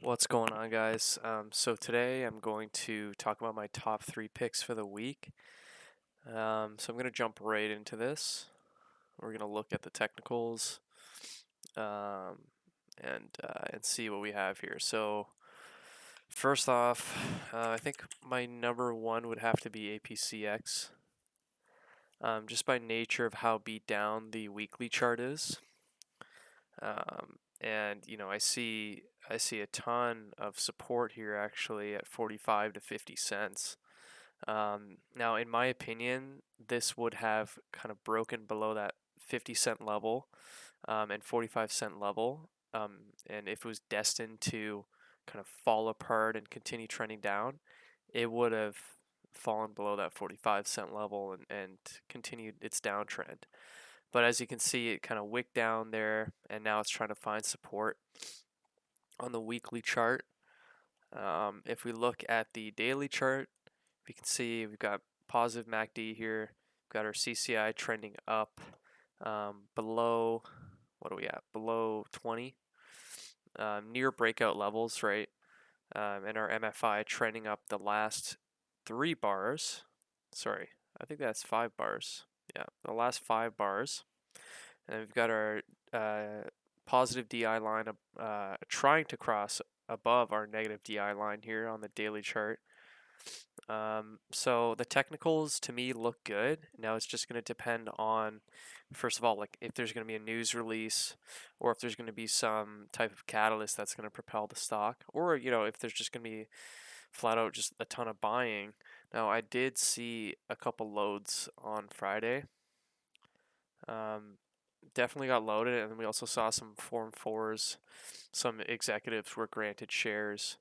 What's going on, guys? So today I'm going to talk about my top three picks for the week. So I'm going to jump right into this. We're going to look at the technicals um, and see what we have here. So first off, I think my number one would have to be APCX. Just by nature of how beat down the weekly chart is. And I see a ton of support here actually at 45 to 50 cents. Now, in my opinion, this would have kind of broken below that 50-cent level and 45-cent level. And if it was destined to kind of fall apart and continue trending down, it would have fallen below that 45-cent level and continued its downtrend. But as you can see, it kind of wicked down there, and now it's trying to find support on the weekly chart. If we look at the daily chart, we can see we've got positive MACD here. We've got our CCI trending up below, what are we at? Below 20, near breakout levels, right? And our MFI trending up the last 3 bars. Sorry, I think that's 5 bars. Yeah, the last 5 bars. And we've got our positive DI line trying to cross above our negative DI line here on the daily chart. So the technicals to me look good. Now it's just going to depend on, first of all, like if there's going to be a news release or if there's going to be some type of catalyst that's going to propel the stock, or if there's just going to be flat out just a ton of buying. Now I did see a couple loads on Friday. Definitely got loaded, and then we also saw some Form 4s. Some executives were granted shares.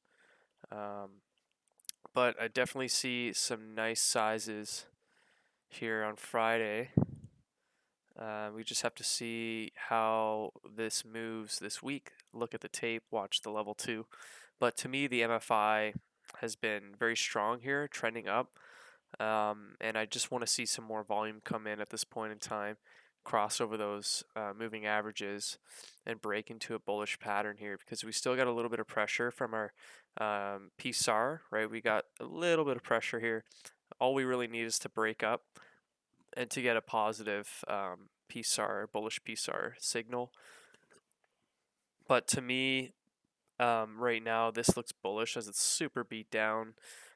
But I definitely see some nice sizes here on Friday. We just have to see how this moves this week. Look at the tape, watch the level 2. But to me, the MFI has been very strong here, trending up. And I just want to see some more volume come in at this point in time, cross over those moving averages, and break into a bullish pattern here because we still got a little bit of pressure from our PSAR, right? We got a little bit of pressure here. All we really need is to break up and to get a positive PSAR, bullish PSAR signal. But to me, right now, this looks bullish as it's super beat down.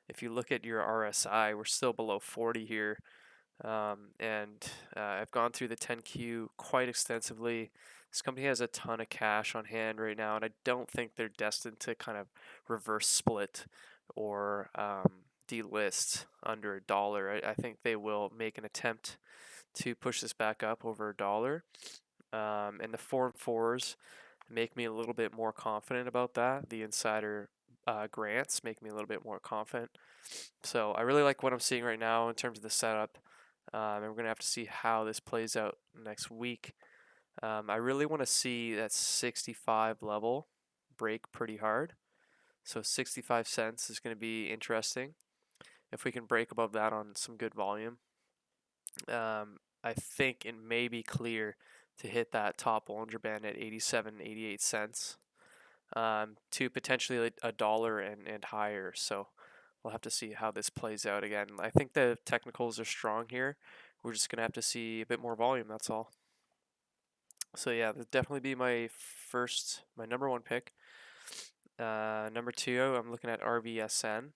If you look at your RSI, we're still below 40 here. And I've gone through the 10Q quite extensively. This company has a ton of cash on hand right now, and I don't think they're destined to kind of reverse split or delist under $1. I think they will make an attempt to push this back up over $1. And the Form 4s make me a little bit more confident about that. The insider grants make me a little bit more confident. So I really like what I'm seeing right now in terms of the setup. And we're going to have to see how this plays out next week. I really want to see that 65 level break pretty hard. So 65 cents is going to be interesting. If we can break above that on some good volume, I think it may be clear to hit that top Bollinger Band at 87, 88 cents to potentially $1 and higher. So we'll have to see how this plays out again. I think the technicals are strong here. We're just going to have to see a bit more volume, that's all. So yeah, that'd definitely be my number one pick. Number two, I'm looking at RVSN.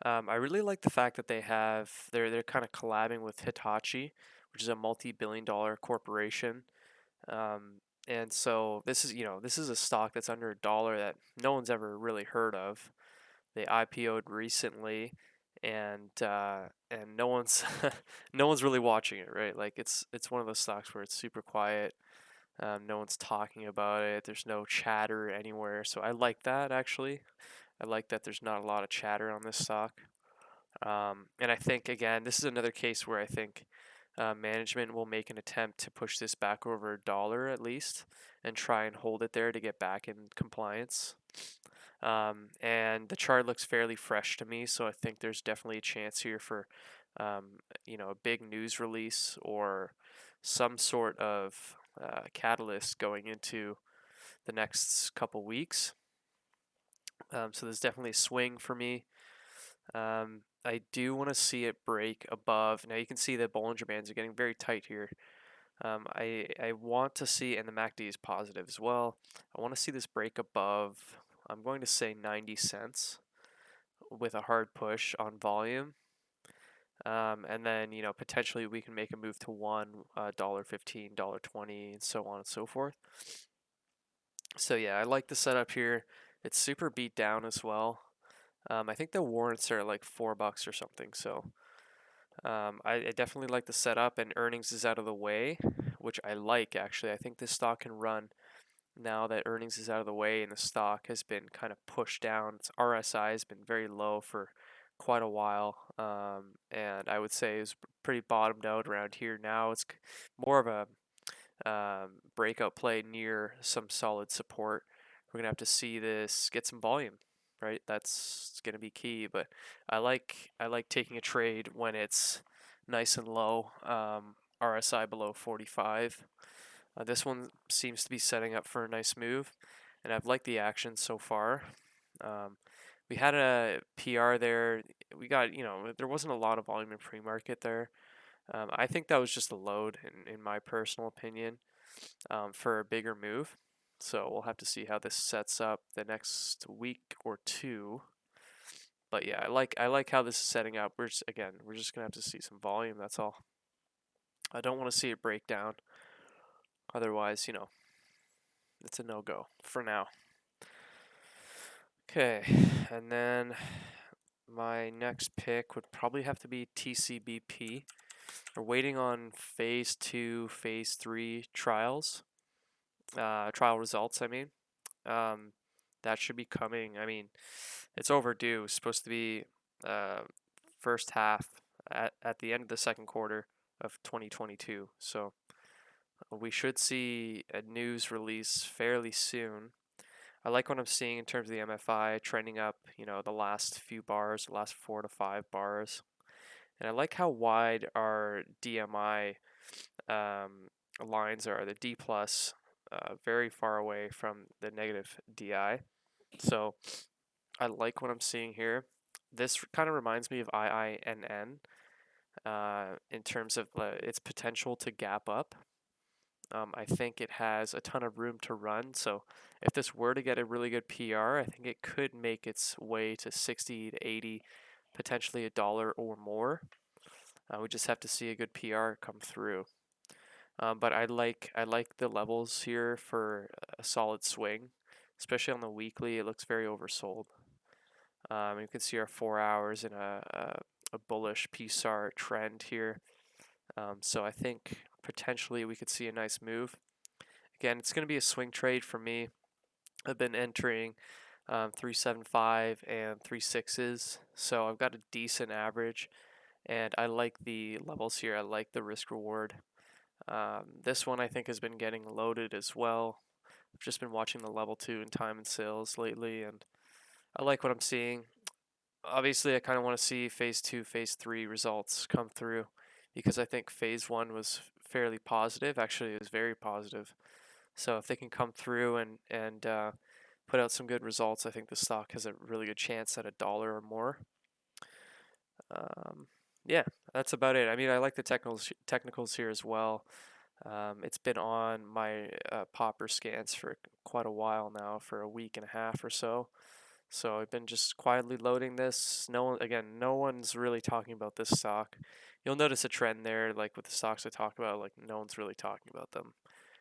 I really like the fact that they're kind of collabing with Hitachi, which is a multi-billion-dollar corporation. And so this is a stock that's under $1 that no one's ever really heard of. They IPO'd recently, and no one's no one's really watching it, right? Like it's one of those stocks where it's super quiet. No one's talking about it. There's no chatter anywhere. So I like that actually. I like that there's not a lot of chatter on this stock. And I think again, this is another case where I think management will make an attempt to push this back over $1 at least, and try and hold it there to get back in compliance. And the chart looks fairly fresh to me, so I think there's definitely a chance here for, a big news release or some sort of catalyst going into the next couple weeks. So there's definitely a swing for me. I do want to see it break above. Now you can see the Bollinger Bands are getting very tight here. I want to see, and the MACD is positive as well. I want to see this break above, I'm going to say 90 cents with a hard push on volume. And then, potentially we can make a move to one, $1.15, $1.20, and so on and so forth. So yeah, I like the setup here. It's super beat down as well. I think the warrants are like $4 or something. So I definitely like the setup, and earnings is out of the way, which I like actually. I think this stock can run now that earnings is out of the way and the stock has been kind of pushed down. Its RSI has been very low for quite a while, and I would say it's pretty bottomed out around here now. It's more of a breakout play near some solid support. We're gonna have to see this get some volume, right? That's gonna be key. But I like taking a trade when it's nice and low. RSI below 45. This one seems to be setting up for a nice move, and I've liked the action so far. Um, we had a PR there. We got, there wasn't a lot of volume in pre-market there. I think that was just a load, in my personal opinion, for a bigger move. So we'll have to see how this sets up the next week or two. But yeah, I like how this is setting up. We're just gonna have to see some volume. That's all. I don't want to see it break down. Otherwise, it's a no-go for now. Okay, and then my next pick would probably have to be TCBP. We're waiting on phase 2, phase 3 trials, trial results, I mean. Um, that should be coming. I mean, it's overdue. It's supposed to be uh, first half at the end of the second quarter of 2022. So we should see a news release fairly soon. I like what I'm seeing in terms of the MFI trending up, the last few bars, the last 4 to 5 bars. And I like how wide our DMI lines are. The D plus, very far away from the negative DI. So I like what I'm seeing here. This kind of reminds me of IINN in terms of its potential to gap up. I think it has a ton of room to run. So if this were to get a really good PR, I think it could make its way to 60 to 80, potentially $1 or more. We just have to see a good PR come through. But I like the levels here for a solid swing, especially on the weekly. It looks very oversold. You can see our 4 hours in a bullish PSAR trend here. So I think potentially we could see a nice move. Again, it's going to be a swing trade for me. I've been entering 375 and 36s, so I've got a decent average, and I like the levels here. I like the risk reward. This one I think has been getting loaded as well. I've just been watching the level 2 and time and sales lately, and I like what I'm seeing. Obviously, I kind of want to see phase 2, phase 3 results come through, because I think phase 1 was fairly positive. Actually, it was very positive. So if they can come through and put out some good results, I think the stock has a really good chance at $1 or more. Yeah, that's about it. I mean, I like the technicals here as well. It's been on my popper scans for quite a while now, for a week and a half or so. So I've been just quietly loading this. No one's really talking about this stock. You'll notice a trend there, like with the stocks I talk about, like no one's really talking about them.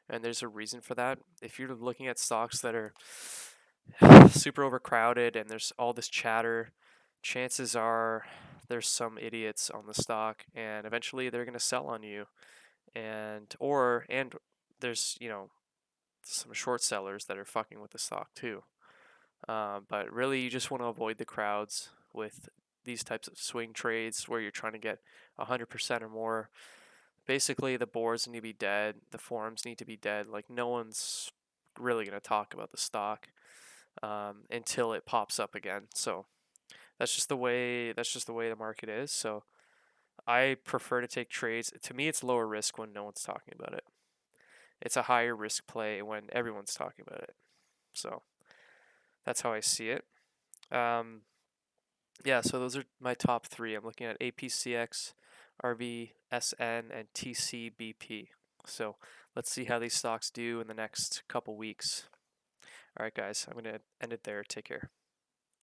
And there's a reason for that. If you're looking at stocks that are super overcrowded and there's all this chatter, chances are there's some idiots on the stock, and eventually they're going to sell on you. And there's, some short sellers that are fucking with the stock too. But really, you just want to avoid the crowds with these types of swing trades where you're trying to get 100% or more. Basically, the boards need to be dead, the forums need to be dead. Like, no one's really going to talk about the stock until it pops up again. So that's just the way. That's just the way the market is. So I prefer to take trades. To me, it's lower risk when no one's talking about it. It's a higher risk play when everyone's talking about it. So that's how I see it. Um, yeah, so those are my top three. I'm looking at APCX, RBSN, and TCBP. So let's see how these stocks do in the next couple weeks. All right, guys, I'm going to end it there. Take care.